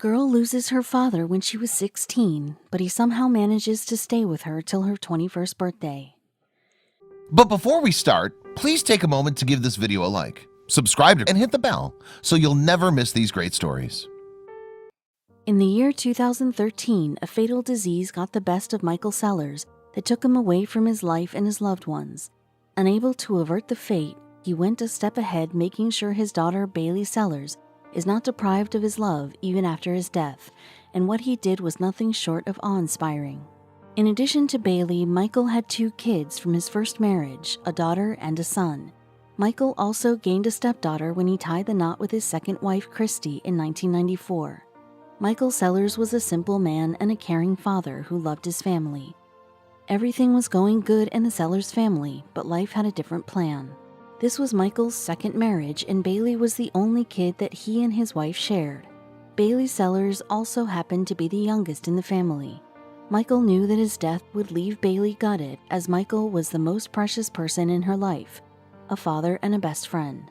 girl loses her father when she was 16, but he somehow manages to stay with her till her 21st birthday. But before we start, please take a moment to give this video a like, subscribe and hit the bell so you'll never miss these great stories. In the year 2013, a fatal disease got the best of Michael Sellers that took him away from his life and his loved ones. Unable to avert the fate, he went a step ahead, making sure his daughter Bailey Sellers is not deprived of his love even after his death, and what he did was nothing short of awe-inspiring. In addition to Bailey, Michael had 2 kids from his first marriage, a daughter and a son. Michael also gained a stepdaughter when he tied the knot with his second wife, Christy, in 1994. Michael Sellers was a simple man and a caring father who loved his family. Everything was going good in the Sellers family, but life had a different plan. This was Michael's second marriage, and Bailey was the only kid that he and his wife shared. Bailey Sellers also happened to be the youngest in the family. Michael knew that his death would leave Bailey gutted, as Michael was the most precious person in her life, a father and a best friend.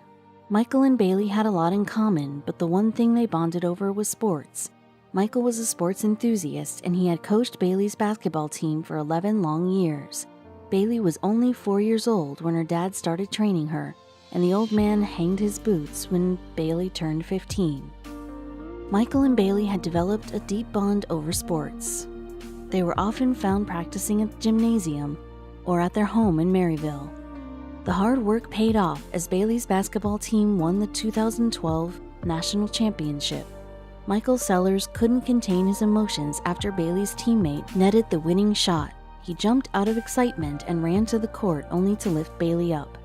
Michael and Bailey had a lot in common, but the one thing they bonded over was sports. Michael was a sports enthusiast, and he had coached Bailey's basketball team for 11 long years. Bailey was only 4 years old when her dad started training her, and the old man hanged his boots when Bailey turned 15. Michael and Bailey had developed a deep bond over sports. They were often found practicing at the gymnasium or at their home in Maryville. The hard work paid off as Bailey's basketball team won the 2012 National Championship. Michael Sellers couldn't contain his emotions after Bailey's teammate netted the winning shot. He jumped out of excitement and ran to the court only to lift Bailey up.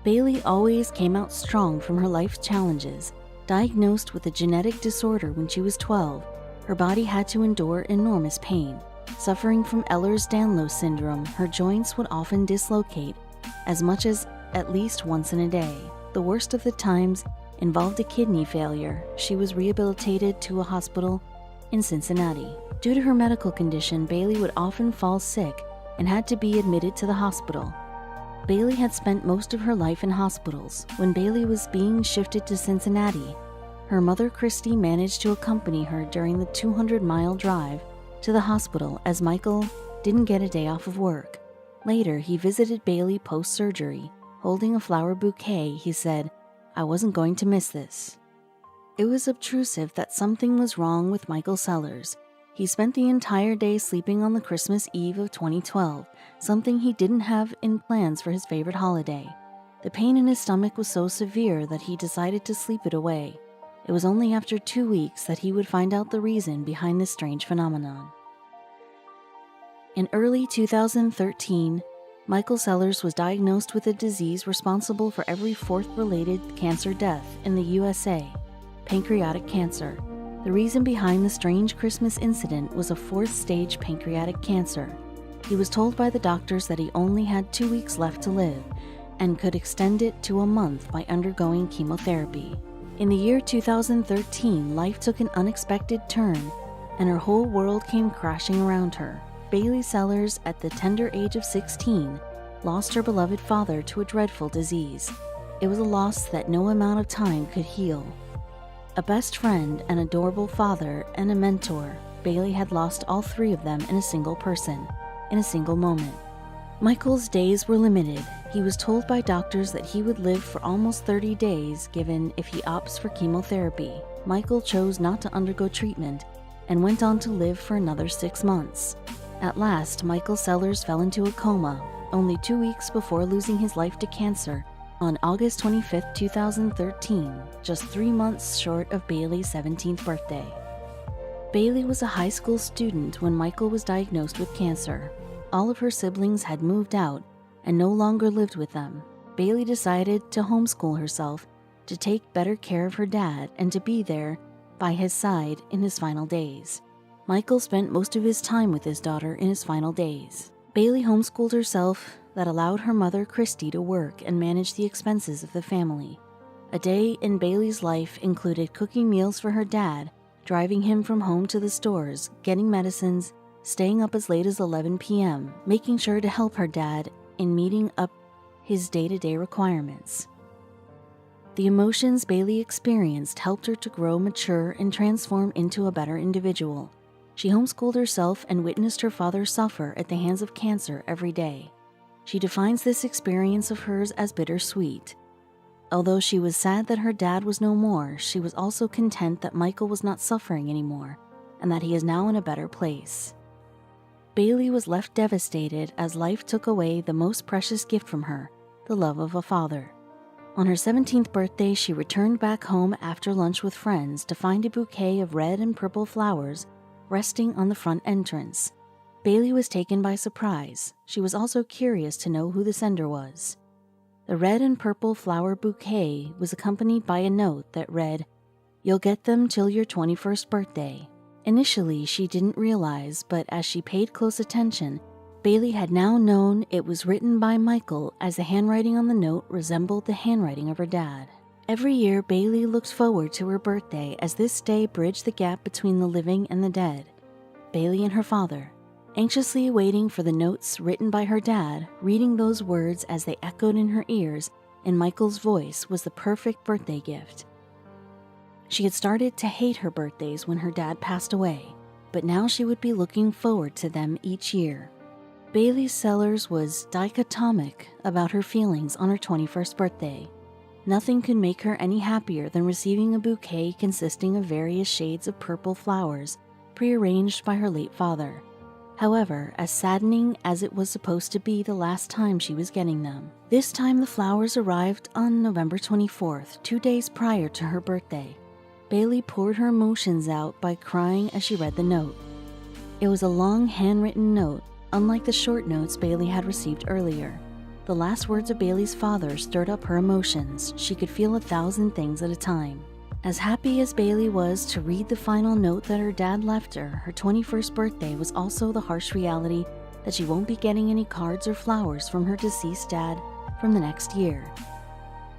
Bailey always came out strong from her life's challenges. Diagnosed with a genetic disorder when she was 12, her body had to endure enormous pain. Suffering from Ehlers-Danlos syndrome, her joints would often dislocate as much as at least once in a day. The worst of the times involved a kidney failure. She was rehabilitated to a hospital in Cincinnati. Due to her medical condition, Bailey would often fall sick and had to be admitted to the hospital. Bailey had spent most of her life in hospitals. When Bailey was being shifted to Cincinnati, her mother Christy managed to accompany her during the 200-mile drive to the hospital as Michael didn't get a day off of work. Later, he visited Bailey post-surgery. Holding a flower bouquet, he said, "I wasn't going to miss this." It was obtrusive that something was wrong with Michael Sellers. He spent the entire day sleeping on the Christmas Eve of 2012, something he didn't have in plans for his favorite holiday. The pain in his stomach was so severe that he decided to sleep it away. It was only after 2 weeks that he would find out the reason behind this strange phenomenon. In early 2013, Michael Sellers was diagnosed with a disease responsible for every 4th related cancer death in the USA, pancreatic cancer. The reason behind the strange Christmas incident was a 4th-stage pancreatic cancer. He was told by the doctors that he only had 2 weeks left to live and could extend it to a month by undergoing chemotherapy. In the year 2013, life took an unexpected turn, and her whole world came crashing around her. Bailey Sellers, at the tender age of 16, lost her beloved father to a dreadful disease. It was a loss that no amount of time could heal. A best friend, an adorable father, and a mentor, Bailey had lost all 3 of them in a single person, in a single moment. Michael's days were limited. He was told by doctors that he would live for almost 30 days given if he opts for chemotherapy. Michael chose not to undergo treatment and went on to live for another 6 months. At last, Michael Sellers fell into a coma, only 2 weeks before losing his life to cancer on August 25, 2013, just 3 months short of Bailey's 17th birthday. Bailey was a high school student when Michael was diagnosed with cancer. All of her siblings had moved out and no longer lived with them. Bailey decided to homeschool herself, to take better care of her dad, and to be there by his side in his final days. Michael spent most of his time with his daughter in his final days. Bailey homeschooled herself. That allowed her mother Christy to work and manage the expenses of the family. A day in Bailey's life included cooking meals for her dad, driving him from home to the stores, getting medicines, staying up as late as 11 p.m., making sure to help her dad in meeting up his day-to-day requirements. The emotions Bailey experienced helped her to grow mature and transform into a better individual. She homeschooled herself and witnessed her father suffer at the hands of cancer every day. She defines this experience of hers as bittersweet. Although she was sad that her dad was no more, she was also content that Michael was not suffering anymore and that he is now in a better place. Bailey was left devastated as life took away the most precious gift from her, the love of a father. On her 17th birthday, she returned back home after lunch with friends to find a bouquet of red and purple flowers resting on the front entrance. Bailey was taken by surprise. She was also curious to know who the sender was. The red and purple flower bouquet was accompanied by a note that read, "You'll get them till your 21st birthday." Initially, she didn't realize, but as she paid close attention, Bailey had now known it was written by Michael, as the handwriting on the note resembled the handwriting of her dad. Every year, Bailey looked forward to her birthday as this day bridged the gap between the living and the dead. Bailey and her father, anxiously waiting for the notes written by her dad, reading those words as they echoed in her ears in Michael's voice, was the perfect birthday gift. She had started to hate her birthdays when her dad passed away, but now she would be looking forward to them each year. Bailey Sellers was dichotomic about her feelings on her 21st birthday. Nothing could make her any happier than receiving a bouquet consisting of various shades of purple flowers prearranged by her late father. However, as saddening as it was supposed to be the last time she was getting them, this time the flowers arrived on November 24th, 2 days prior to her birthday. Bailey poured her emotions out by crying as she read the note. It was a long handwritten note, unlike the short notes Bailey had received earlier. The last words of Bailey's father stirred up her emotions. She could feel 1,000 things at a time. As happy as Bailey was to read the final note that her dad left her, her 21st birthday was also the harsh reality that she won't be getting any cards or flowers from her deceased dad from the next year.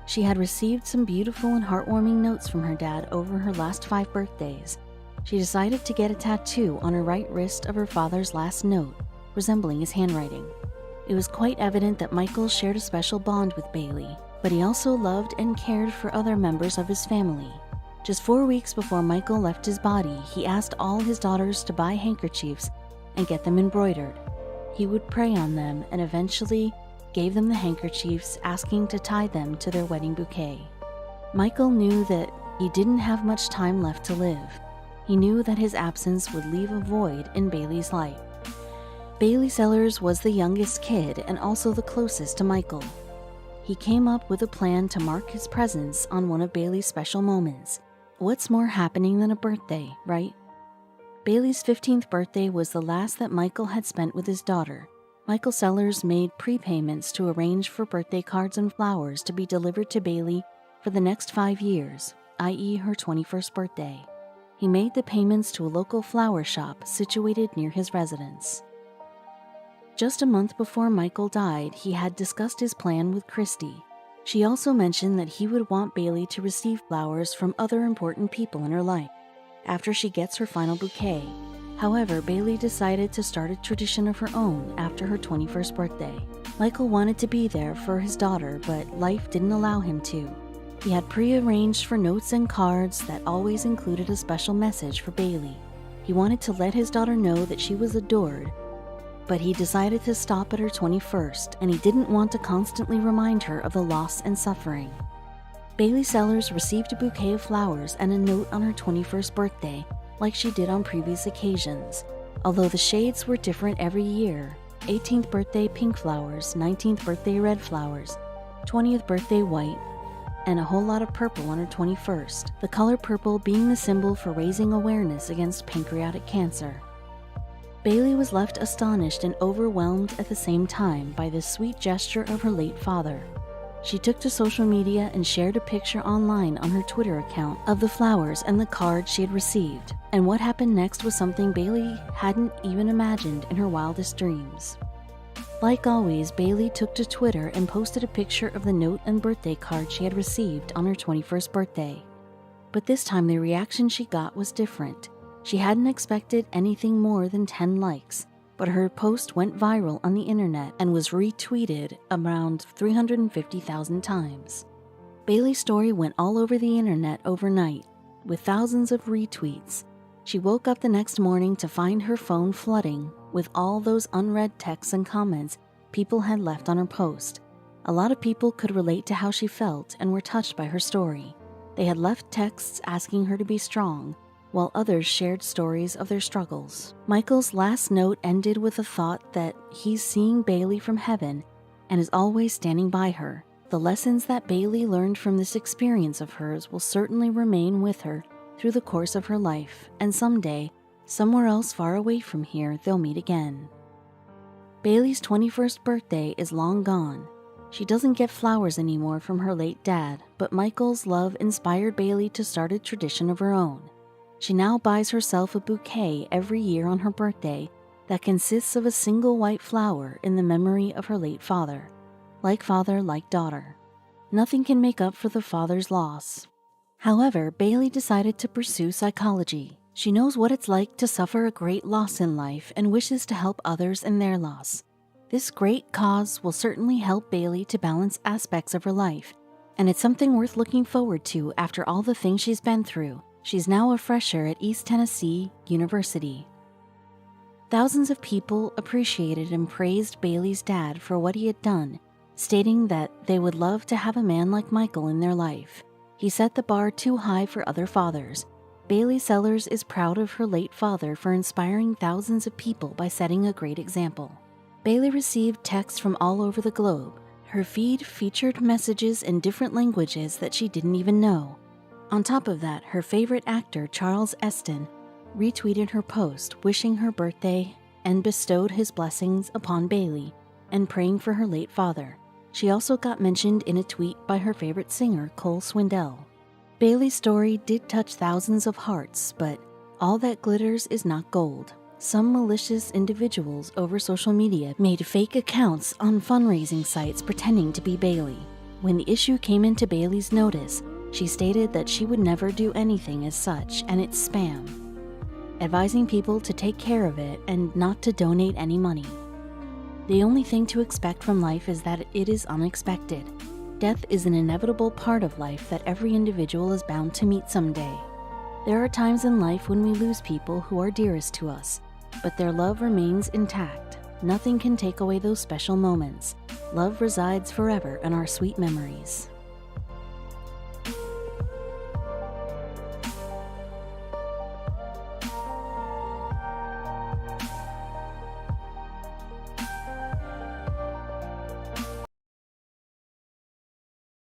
She had received some beautiful and heartwarming notes from her dad over her last 5 birthdays. She decided to get a tattoo on her right wrist of her father's last note, resembling his handwriting. It was quite evident that Michael shared a special bond with Bailey, but he also loved and cared for other members of his family. Just 4 weeks before Michael left his body, he asked all his daughters to buy handkerchiefs and get them embroidered. He would pray on them and eventually gave them the handkerchiefs, asking to tie them to their wedding bouquet. Michael knew that he didn't have much time left to live. He knew that his absence would leave a void in Bailey's life. Bailey Sellers was the youngest kid and also the closest to Michael. He came up with a plan to mark his presence on one of Bailey's special moments. What's more happening than a birthday, right? Bailey's 15th birthday was the last that Michael had spent with his daughter. Michael Sellers made prepayments to arrange for birthday cards and flowers to be delivered to Bailey for the next 5 years, i.e. her 21st birthday. He made the payments to a local flower shop situated near his residence. Just a month before Michael died, he had discussed his plan with Christy. She also mentioned that he would want Bailey to receive flowers from other important people in her life after she gets her final bouquet. However, Bailey decided to start a tradition of her own after her 21st birthday. Michael wanted to be there for his daughter, but life didn't allow him to. He had pre-arranged for notes and cards that always included a special message for Bailey. He wanted to let his daughter know that she was adored, but he decided to stop at her 21st, and he didn't want to constantly remind her of the loss and suffering. Bailey Sellers received a bouquet of flowers and a note on her 21st birthday, like she did on previous occasions, although the shades were different every year. 18th birthday pink flowers, 19th birthday red flowers, 20th birthday white, and a whole lot of purple on her 21st, the color purple being the symbol for raising awareness against pancreatic cancer. Bailey was left astonished and overwhelmed at the same time by this sweet gesture of her late father. She took to social media and shared a picture online on her Twitter account of the flowers and the card she had received, and what happened next was something Bailey hadn't even imagined in her wildest dreams. Like always, Bailey took to Twitter and posted a picture of the note and birthday card she had received on her 21st birthday. But this time the reaction she got was different. She hadn't expected anything more than 10 likes, but her post went viral on the internet and was retweeted around 350,000 times. Bailey's story went all over the internet overnight, with thousands of retweets. She woke up the next morning to find her phone flooding with all those unread texts and comments people had left on her post. A lot of people could relate to how she felt and were touched by her story. They had left texts asking her to be strong, while others shared stories of their struggles. Michael's last note ended with a thought that he's seeing Bailey from heaven and is always standing by her. The lessons that Bailey learned from this experience of hers will certainly remain with her through the course of her life, and someday, somewhere else far away from here, they'll meet again. Bailey's 21st birthday is long gone. She doesn't get flowers anymore from her late dad, but Michael's love inspired Bailey to start a tradition of her own. She now buys herself a bouquet every year on her birthday that consists of a single white flower in the memory of her late father. Like father, like daughter. Nothing can make up for the father's loss. However, Bailey decided to pursue psychology. She knows what it's like to suffer a great loss in life and wishes to help others in their loss. This great cause will certainly help Bailey to balance aspects of her life, and it's something worth looking forward to after all the things she's been through. She's now a fresher at East Tennessee University. Thousands of people appreciated and praised Bailey's dad for what he had done, stating that they would love to have a man like Michael in their life. He set the bar too high for other fathers. Bailey Sellers is proud of her late father for inspiring thousands of people by setting a great example. Bailey received texts from all over the globe. Her feed featured messages in different languages that she didn't even know. On top of that, her favorite actor, Charles Eston, retweeted her post wishing her birthday and bestowed his blessings upon Bailey and praying for her late father. She also got mentioned in a tweet by her favorite singer, Cole Swindell. Bailey's story did touch thousands of hearts, but all that glitters is not gold. Some malicious individuals over social media made fake accounts on fundraising sites pretending to be Bailey. When the issue came into Bailey's notice, she stated that she would never do anything as such, and it's spam, advising people to take care of it and not to donate any money. The only thing to expect from life is that it is unexpected. Death is an inevitable part of life that every individual is bound to meet someday. There are times in life when we lose people who are dearest to us, but their love remains intact. Nothing can take away those special moments. Love resides forever in our sweet memories.